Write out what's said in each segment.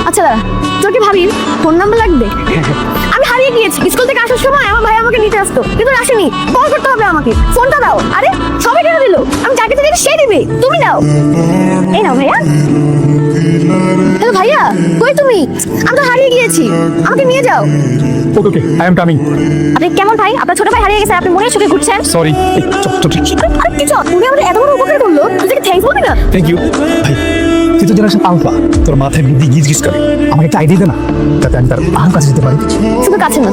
আচ্ছা দাদা, তোর কি ভাবির ফোন নাম্বার লাগবে? আমি হারিয়ে গিয়েছি, স্কুল থেকে আসার সময় আমার ভাই আমাকে নিতে আসতো, কিন্তু আসেনি। কল করতে হবে আমাকে, ফোনটা দাও। আরে সবাই কেন দিল? আমি যাকে দিলে সে দিবে, তুমি দাও। এই নাও ভাইয়া। হ্যালো ভাইয়া, কই তুমি? আমি তো হারিয়ে গিয়েছি, আমাকে নিয়ে যাও। ওকে, আই এম কামিং। আপনি কেমন ভাই? আপনার ছোট ভাই হারিয়ে গেছে, আপনি মনে সুখে ঘুরছেন। সরি। আরে কি চল, তুমি আমাদের এত বড় উপকার করলো, তুই থ্যাঙ্কস বলবি না? থ্যাংক ইউ ভাই। তুই তো জেনারেশন আলফা, তোর মাথায় বুদ্ধি গিজ গিজ করে। আমাকে একটা আইডিয়া দে না, যাতে আমি তার আরো কাছে যেতে পারি। শুধু কাছে না,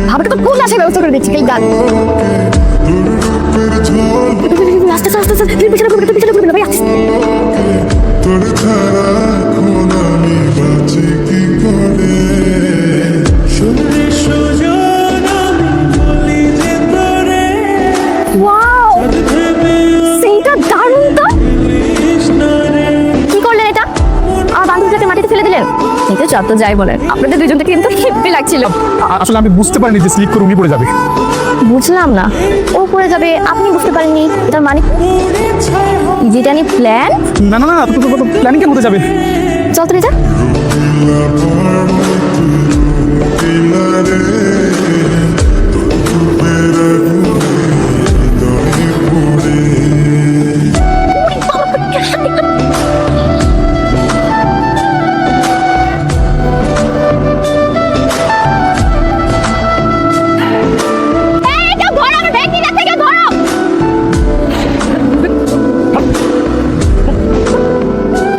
ভাবিকে তো কোন আসার ব্যবস্থা করে দিচ্ছি। এই গান আস্তে আস্তে আস্তে আস্তে, পিছনে ঘুরবে, পিছনে ঘুরবে না ভাই, আস্তে। Wow! সেইটা দারুণ তো। কি করলেন এটা? আমার বান্ধবীটাকে মাটিতে ফেলে দিলেন? কিন্তু যত যাই বলেন, আপনাদের দুজনকে কিন্তু হেব্বি লাগছিল। আসলে আমি বুঝতে পারিনি যে স্লিপ করে উনি পড়ে যাবে। বুঝলাম না, ও পড়ে যাবে আপনি বুঝতে পারেননি, তার মানে যেটা নিয়ে প্ল্যান। না না না, প্ল্যানিং কেন হতে যাবে? চল তুই যা।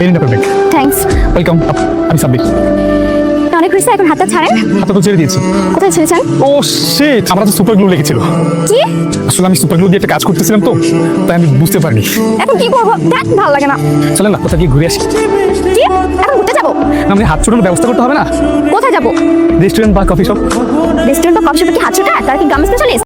এই নিন আপনার ব্যাগ। থ্যাঙ্কস। ওয়েলকাম। আমি সাব্বির। অনেক হয়েছে, এখন হাতটা ছাড়েন। হাতটা তো ছেড়ে দিয়েছি। কোথায় ছেড়েছেন? ও শিট, আমরা তো সুপার গ্লু লেগেছিল। কি? আসলে আমি সুপার গ্লু দিয়ে একটা কাজ করতেছিলাম তো, তাই আমি বুঝতে পারিনি। এখন কি করবো? দেখ ভালো লাগে না। চলেন না, কোথাও গিয়ে ঘুরে আসি। কি? এখন ঘুরতে যাবো? না, মানে হাত ছোটানোর ব্যবস্থা করতে হবে না? কোথায় যাবো? রেস্টুরেন্ট বা কফি শপ। রেস্টুরেন্ট বা কফি শপে কি হাত ছোটা? তার কি গাম স্পেশালিস্ট?